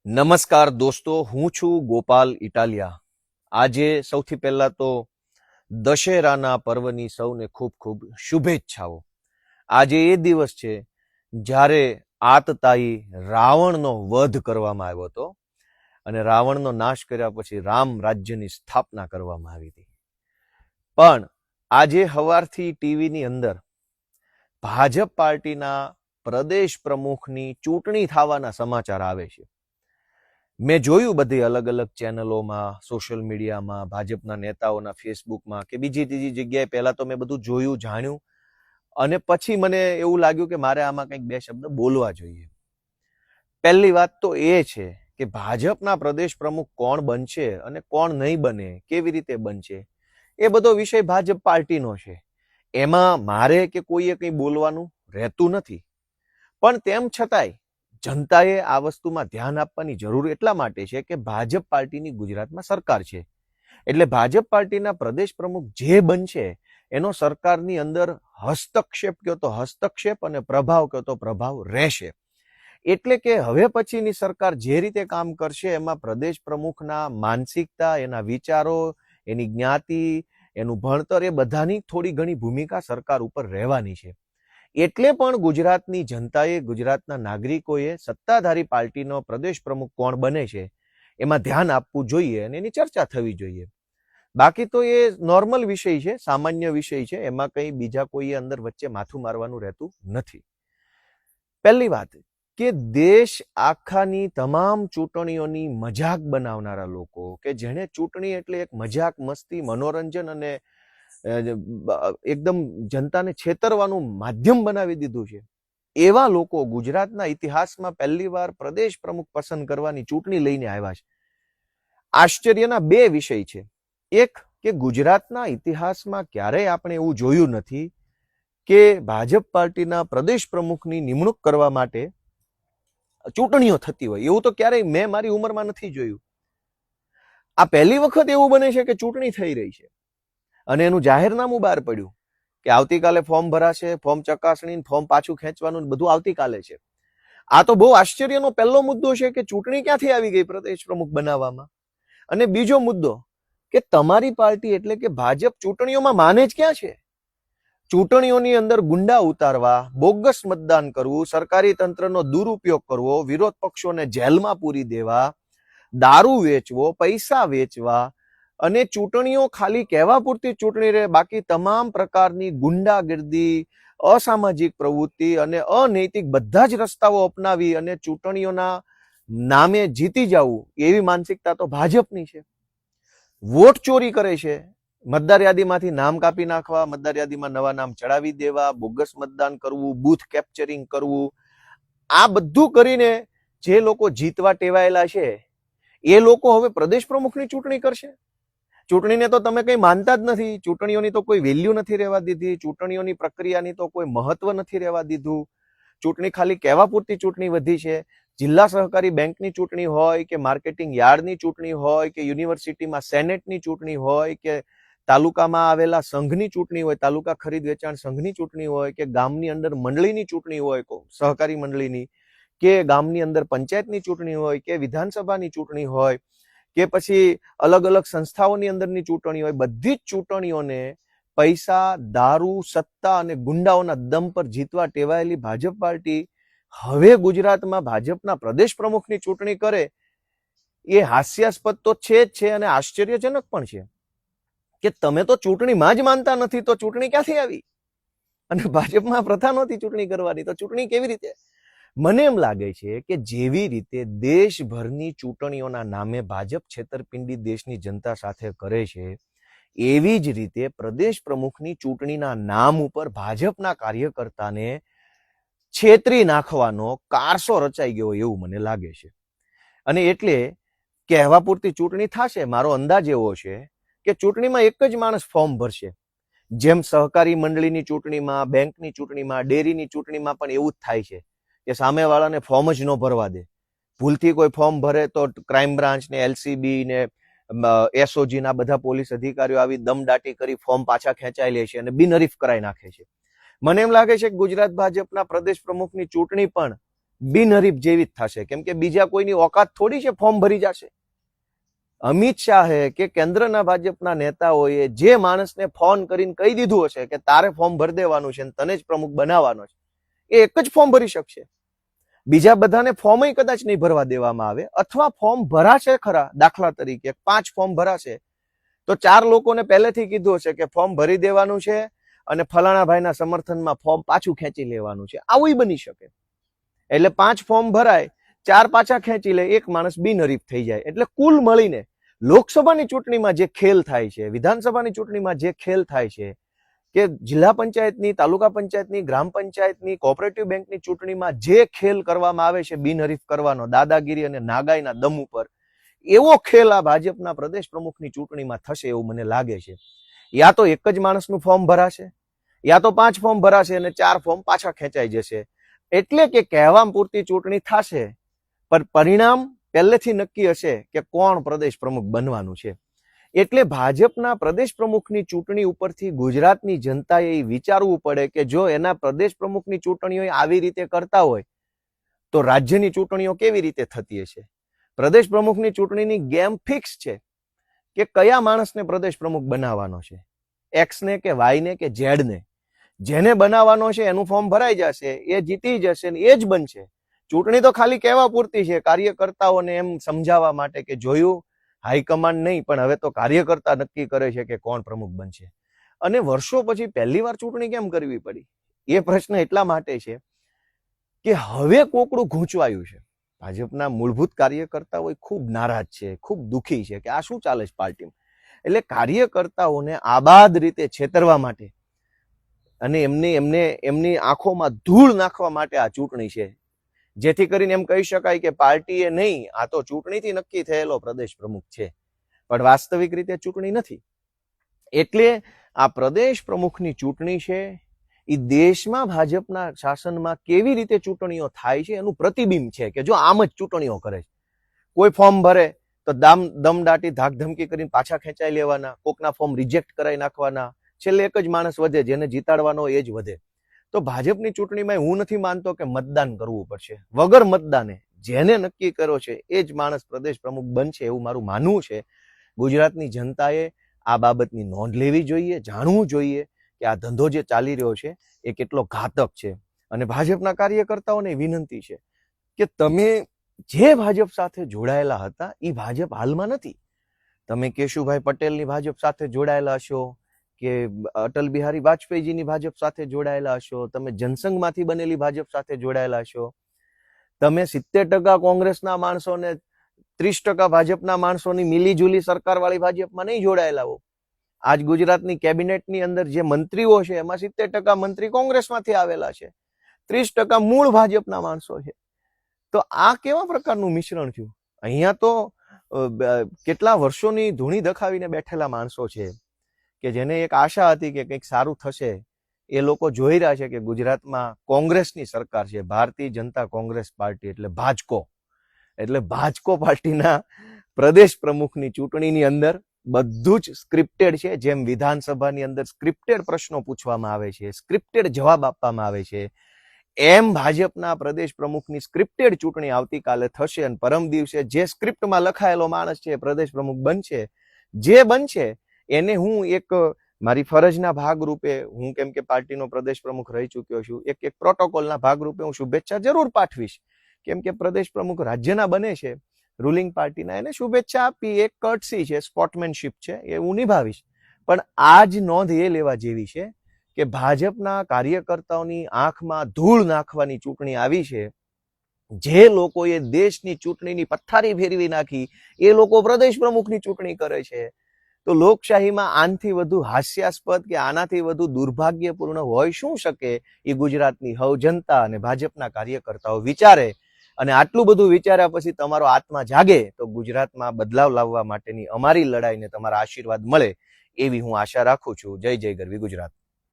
નમસ્કાર દોસ્તો, હું છું ગોપાલ ઇટાલિયા. આજે સૌથી પહેલા તો દશેરાના પર્વની સૌને ખૂબ ખૂબ શુભેચ્છાઓ. આજે એ દિવસ છે જ્યારે આતતાઈ રાવણનો વધ કરવામાં આવ્યો હતો અને રાવણનો નાશ કર્યા પછી રામ રાજ્યની સ્થાપના કરવામાં આવી હતી. પણ આજે સવારથી ટીવીની અંદર ભાજપ પાર્ટીના પ્રદેશ પ્રમુખની ચૂંટણી થવાના સમાચાર આવે છે. મેં જોયું બધી અલગ અલગ ચેનલોમાં, સોશિયલ મીડિયામાં, ભાજપના નેતાઓના ફેસબુકમાં કે બીજી ત્રીજી જગ્યાએ. પહેલા તો મેં બધું જોયું, જાણ્યું અને પછી મને એવું લાગ્યું કે મારે આમાં કંઈક બે શબ્દ બોલવા જોઈએ. પહેલી વાત તો એ છે કે ભાજપના પ્રદેશ પ્રમુખ કોણ બનશે અને કોણ નહીં બને, કેવી રીતે બનશે, એ બધો વિષય ભાજપ પાર્ટીનો છે. એમાં મારે કે કોઈએ કંઈ બોલવાનું રહેતું નથી. પણ તેમ છતાંય જનતાએ આ વસ્તુમાં ધ્યાન આપવાની જરૂર એટલા માટે છે કે ભાજપ પાર્ટીની ગુજરાતમાં સરકાર છે. એટલે ભાજપ પાર્ટીના પ્રદેશ પ્રમુખ જે બનશે એનો સરકારની અંદર હસ્તક્ષેપ કહો તો હસ્તક્ષેપ અને પ્રભાવ કહો તો પ્રભાવ રહેશે. એટલે કે હવે પછીની સરકાર જે રીતે કામ કરશે એમાં પ્રદેશ પ્રમુખના માનસિકતા, એના વિચારો, એની જ્ઞાતિ, એનું ભણતર, એ બધાની થોડી ઘણી ભૂમિકા સરકાર ઉપર રહેવાની છે. એટલે પણ ગુજરાતની જનતાએ, ગુજરાતના નાગરિકોએ સત્તાધારી પાર્ટીનો પ્રદેશ પ્રમુખ કોણ બને છે એમાં ધ્યાન આપવું જોઈએ અને એની ચર્ચા થવી જોઈએ. બાકી તો એ નોર્મલ વિષય છે, સામાન્ય વિષય છે, એમાં કંઈ બીજા કોઈએ અંદર વચ્ચે માથું મારવાનું રહેતું નથી. પહેલી વાત કે દેશ આખાની તમામ ચૂંટણીઓની મજાક બનાવનારા લોકો, કે જેણે ચૂંટણી એટલે એક મજાક, મસ્તી, મનોરંજન અને એકદમ જનતાને છેતરવાનું માધ્યમ બનાવી દીધું છે, એવા લોકો ગુજરાતના ઇતિહાસમાં પહેલી વાર પ્રદેશ પ્રમુખ પસંદ કરવાની ચૂંટણી લઈને આવ્યા છે. આશ્ચર્યના બે વિષય છે. એક કે ગુજરાતના ઇતિહાસમાં ક્યારેય આપણે એવું જોયું નથી કે ભાજપ પાર્ટીના પ્રદેશ પ્રમુખની નિમણૂક કરવા માટે ચૂંટણીઓ થતી હોય. એવું તો ક્યારેય મેં મારી ઉંમરમાં નથી જોયું. આ પહેલી વખત એવું બને છે કે ચૂંટણી થઈ રહી છે અને એનું જાહેરનામું બહાર પડ્યું કે આવતીકાલે ફોર્મ ભરાશે, ફોર્મ ચકાસણી, ફોર્મ પાછું ખેંચવાનું બધું આવતીકાલે છે. આ તો બહુ આશ્ચર્યનો પહેલો મુદ્દો છે કે ચૂંટણી ક્યાંથી આવી ગઈ પ્રદેશ પ્રમુખ બનાવવામાં. અને બીજો મુદ્દો કે તમારી પાર્ટી એટલે કે ભાજપ ચૂંટણીઓમાં માને જ ક્યાં છે? ચૂંટણીઓની અંદર ગુંડા ઉતારવા, બોગસ મતદાન કરવું, સરકારી તંત્રનો દુરુપયોગ કરવો, વિરોધ પક્ષોને જેલમાં પૂરી દેવા, દારૂ વેચવો, પૈસા વેચવા અને ચૂંટણીઓ ખાલી કહેવા પૂરતી ચૂંટણી રહે, બાકી તમામ પ્રકારની ગુંડાગીર્દી, અસામાજિક પ્રવૃત્તિ અને અનૈતિક બધા જ રસ્તાઓ અપનાવી અને ચૂંટણીઓના નામે જીતી જવું, એવી માનસિકતા તો ભાજપની છે. વોટ ચોરી કરે છે, મતદાર યાદીમાંથી નામ કાપી નાખવા, મતદાર યાદીમાં નવા નામ ચડાવી દેવા, બોગસ મતદાન કરવું, બૂથ કેપ્ચરિંગ કરવું, આ બધું કરીને જે લોકો જીતવા ટેવાયેલા છે એ લોકો હવે પ્રદેશ પ્રમુખની ચૂંટણી કરશે. ચૂંટણીને તો તમે કંઈ માનતા જ નથી. ચૂંટણીઓની તો કોઈ વેલ્યુ નથી રહેવા દીધી. ચૂંટણીઓની પ્રક્રિયાની તો કોઈ મહત્વ નથી રહેવા દીધું. ચૂંટણી ખાલી કહેવા પૂરતી ચૂંટણી વધી છે. જિલ્લા સહકારી બેંકની ચૂંટણી હોય કે માર્કેટિંગ યાર્ડની ચૂંટણી હોય કે યુનિવર્સિટીમાં સેનેટની ચૂંટણી હોય કે તાલુકામાં આવેલા સંઘની ચૂંટણી હોય, તાલુકા ખરીદ વેચાણ સંઘની ચૂંટણી હોય કે ગામની અંદર મંડળીની ચૂંટણી હોય, સહકારી મંડળીની, કે ગામની અંદર પંચાયતની ચૂંટણી હોય કે વિધાનસભાની ચૂંટણી હોય કે પછી અલગ અલગ સંસ્થાઓની અંદરની ચૂંટણી હોય, બધી જ ચૂંટણીઓને પૈસા, દારૂ, સત્તા અને ગુંડાઓના દમ પર જીતવા ટેવાયેલી ભાજપ પાર્ટી હવે ગુજરાતમાં ભાજપના પ્રદેશ પ્રમુખની ચૂંટણી કરે, એ હાસ્યાસ્પદ તો છે જ છે અને આશ્ચર્યજનક પણ છે કે તમે તો ચૂંટણીમાં જ માનતા નથી તો ચૂંટણી ક્યાંથી આવી? અને ભાજપમાં પ્રથા નહોતી ચૂંટણી કરવાની, તો ચૂંટણી કેવી રીતે? મને એમ લાગે છે કે જેવી રીતે દેશભરની ચૂંટણીઓના નામે ભાજપ છેતરપિંડી દેશની જનતા સાથે કરે છે, એવી જ રીતે પ્રદેશ પ્રમુખની ચૂંટણીના નામ ઉપર ભાજપના કાર્યકર્તાને છેતરી નાખવાનો કારસો રચાઈ ગયો એવું મને લાગે છે. અને એટલે કહેવા પૂરતી ચૂંટણી થશે. મારો અંદાજ એવો છે કે ચૂંટણીમાં એક જ માણસ ફોર્મ ભરશે. જેમ સહકારી મંડળીની ચૂંટણીમાં, બેંકની ચૂંટણીમાં, ડેરીની ચૂંટણીમાં પણ એવું જ થાય છે કે સામેવાળાને ફોર્મ જ ન ભરવા દે. ભૂલથી કોઈ ફોર્મ ભરે તો ક્રાઇમ બ્રાન્ચ ને LCB ને SOG ના બધા પોલીસ અધિકારીઓ આવી દમદાટી કરી ફોર્મ પાછા ખેંચાઈ લે છે અને બિનહરીફ કરાઈ નાખે છે. મને એમ લાગે છે કે ગુજરાત ભાજપના પ્રદેશ પ્રમુખની ચૂંટણી પણ બિનહરીફ જેવી જ થશે, કેમ કે બીજા કોઈની ઓકાત થોડી છે ફોર્મ ભરી જશે. અમિત શાહે કે કેન્દ્રના ભાજપના નેતાઓએ જે માણસને ફોન કરીને કહી દીધું હશે કે તારે ફોર્મ ભરી દેવાનું છે, તને જ પ્રમુખ બનાવવાનો છે, એ એક જ ફોર્મ ભરી શકશે. બીજા બધાને ફોર્મ કદાચ નહીં ભરવા દેવામાં આવે, અથવા ફોર્મ ભરાશે ખરા. દાખલા તરીકે 5 ફોર્મ ભરાશે તો 4 લોકોને પહેલેથી કીધું હશે કે ફોર્મ ભરી દેવાનું છે અને ફલાણા ભાઈના સમર્થનમાં ફોર્મ પાછું ખેંચી લેવાનું છે. આવું બની શકે. એટલે 5 ફોર્મ ભરાય, 4 પાછા ખેંચી લે, એક માણસ બિનહરીફ થઈ જાય. એટલે કુલ મળીને લોકસભાની ચૂંટણીમાં જે ખેલ થાય છે, વિધાનસભાની ચૂંટણીમાં જે ખેલ થાય છે, કે જિલ્લા પંચાયતની, તાલુકા પંચાયતની, ગ્રામ પંચાયતની, કોઓપરેટિવ બેંકની ચૂંટણીમાં જે ખેલ કરવામાં આવે છે બિનહરીફ કરવાનો, દાદાગીરી અને નાગાઈના દમ ઉપર, એવો ખેલ આ ભાજપના પ્રદેશ પ્રમુખની ચૂંટણીમાં થશે એવું મને લાગે છે. યા તો એક જ માણસનું ફોર્મ ભરાશે, યા તો 5 ફોર્મ ભરાશે અને 4 ફોર્મ પાછા ખેંચાઈ જશે. એટલે કે કહેવા પૂરતી ચૂંટણી થશે, પણ પરિણામ પહેલેથી નક્કી હશે કે કોણ પ્રદેશ પ્રમુખ બનવાનું છે. એટલે ભાજપના પ્રદેશ પ્રમુખની ચૂંટણી ઉપરથી ગુજરાતની જનતાએ વિચારવું પડે કે જો એના પ્રદેશ પ્રમુખની ચૂંટણીઓ આવી રીતે કરતા હોય તો રાજ્યની ચૂંટણીઓ કેવી રીતે થતી હશે. પ્રદેશ પ્રમુખની ચૂંટણીની ગેમ ફિક્સ છે કે કયા માણસને પ્રદેશ પ્રમુખ બનાવવાનો છે, એક્સ ને કે વાય ને કે ઝેડ ને. જેને બનાવવાનો છે એનું ફોર્મ ભરાઈ જશે, એ જીતી જશે ને એ જ બનશે. ચૂંટણી તો ખાલી કહેવા પૂરતી છે, કાર્યકર્તાઓને એમ સમજાવવા માટે કે જોયું, હાઈકમાન્ડ નહીં પણ હવે તો કાર્યકર્તા નક્કી કરે છે કે કોણ પ્રમુખ બનશે. અને વર્ષો પછી પહેલી વાર ચૂંટણી કેમ કરવી પડી? એ પ્રશ્ન એટલા માટે છે કે હવે કોકડું ગૂંચવાયું છે. ભાજપના મૂળભૂત કાર્યકર્તાઓ ખૂબ નારાજ છે, ખૂબ દુઃખી છે કે આ શું ચાલે છે પાર્ટીમાં. એટલે કાર્યકર્તાઓને આબાદ રીતે છેતરવા માટે અને એમની આંખોમાં ધૂળ નાખવા માટે આ ચૂંટણી છે, જેથી કરીને એમ કહી શકાય કે પાર્ટીએ નહીં, આ તો ચૂંટણીથી નક્કી થયેલો પ્રદેશ પ્રમુખ છે, પણ વાસ્તવિક રીતે ચૂંટણી નથી. એટલે આ પ્રદેશ પ્રમુખની ચૂંટણી છે એ દેશમાં ભાજપના શાસનમાં કેવી રીતે ચૂંટણીઓ થાય છે એનું પ્રતિબિંબ છે. કે જો આમ જ ચૂંટણીઓ કરે છે, કોઈ ફોર્મ ભરે તો દમ દાટી ધાકધમકી કરીને પાછા ખેંચાઈ લેવાના, કોકના ફોર્મ રિજેક્ટ કરાવી નાખવાના, છેલ્લે એક જ માણસ વધે, જેને જીતાડવાનો એ જ વધે. તો ભાજપની ચૂંટણીમાં હું નથી માનતો કે મતદાન કરવું પડશે. વગર મતદાને જેને નક્કી કર્યો છે એ જ માણસ પ્રદેશ પ્રમુખ બનશે એવું મારું માનવું છે. ગુજરાતની જનતાએ આ બાબતની નોંધ લેવી જોઈએ, જાણવું જોઈએ કે આ ધંધો જે ચાલી રહ્યો છે એ કેટલો ઘાતક છે. અને ભાજપના કાર્યકર્તાઓને વિનંતી છે કે તમે જે ભાજપ સાથે જોડાયેલા હતા એ ભાજપ હાલમાં નથી. તમે કેશુભાઈ પટેલની ભાજપ સાથે જોડાયેલા હશો, કે અટલ બિહારી વાજપેયીજીની ભાજપ સાથે જોડાયેલા હશો, તમે જનસંઘમાંથી બનેલી ભાજપ સાથે જોડાયેલા હશો, તમે 70% કોંગ્રેસના માણસો ને 30% ભાજપના માણસોની મિલીજુલી સરકારવાળી ભાજપમાં નહીં જોડાયેલા હો. આજ ગુજરાતની કેબિનેટની અંદર જે મંત્રીઓ છે એમાં 70% મંત્રી કોંગ્રેસમાંથી આવેલા છે, 30% મૂળ ભાજપના માણસો છે. તો આ કેવા પ્રકારનું મિશ્રણ થયું? અહીંયા તો કેટલા વર્ષોની ધૂણી દખાવીને બેઠેલા માણસો છે કે જેને એક આશા હતી કે કંઈક સારું થશે. એ લોકો જોઈ રહ્યા છે કે ગુજરાતમાં કોંગ્રેસની સરકાર છે, ભારતીય જનતા કોંગ્રેસ પાર્ટી, એટલે ભાજકો. એટલે ભાજકો પાર્ટીના પ્રદેશ પ્રમુખની ચૂંટણીની અંદર બધું જ સ્ક્રિપ્ટેડ છે. જેમ વિધાનસભાની અંદર સ્ક્રિપ્ટેડ પ્રશ્નો પૂછવામાં આવે છે, સ્ક્રિપ્ટેડ જવાબ આપવામાં આવે છે, એમ ભાજપના પ્રદેશ પ્રમુખની સ્ક્રિપ્ટેડ ચૂંટણી આવતીકાલે થશે. અને પરમ દિવસે જે સ્ક્રિપ્ટમાં લખાયેલો માણસ છે પ્રદેશ પ્રમુખ બનશે. જે બનશે એને હું એક મારી ફરજના ભાગરૂપે, હું કેમ કે પાર્ટીનો પ્રદેશ પ્રમુખ રહી ચૂક્યો છું, એક પ્રોટોકોલના ભાગરૂપે હું શુભેચ્છા જરૂર પાઠવીશ. કેમ કે પ્રદેશ પ્રમુખ રાજ્યના બને છે, રૂલિંગ પાર્ટીના, એને શુભેચ્છા આપી, એક કર્ટસી છે, સ્પોર્ટમેનશીપ છે, એ હું નિભાવીશ. પણ આ જ નોંધ એ લેવા જેવી છે કે ભાજપના કાર્યકર્તાઓની આંખમાં ધૂળ નાખવાની ચૂંટણી આવી છે. જે લોકોએ દેશની ચૂંટણીની પથારી ફેરવી નાખી એ લોકો પ્રદેશ પ્રમુખની ચૂંટણી કરે છે. તો લોકશાહીમાં આનાથી વધુ હાસ્યાસ્પદ કે આનાથી વધુ દુર્ભાગ્યપૂર્ણ હોઈ શું શકે? એ ગુજરાતની હવ જનતા અને ભાજપના કાર્યકર્તાઓ વિચારે. અને આટલું બધું વિચાર્યા પછી તમારો આત્મા જાગે તો ગુજરાતમાં બદલાવ લાવવા માટેની અમારી લડાઈને તમારા આશીર્વાદ મળે એવી હું આશા રાખું છું. જય જય ગરવી ગુજરાત.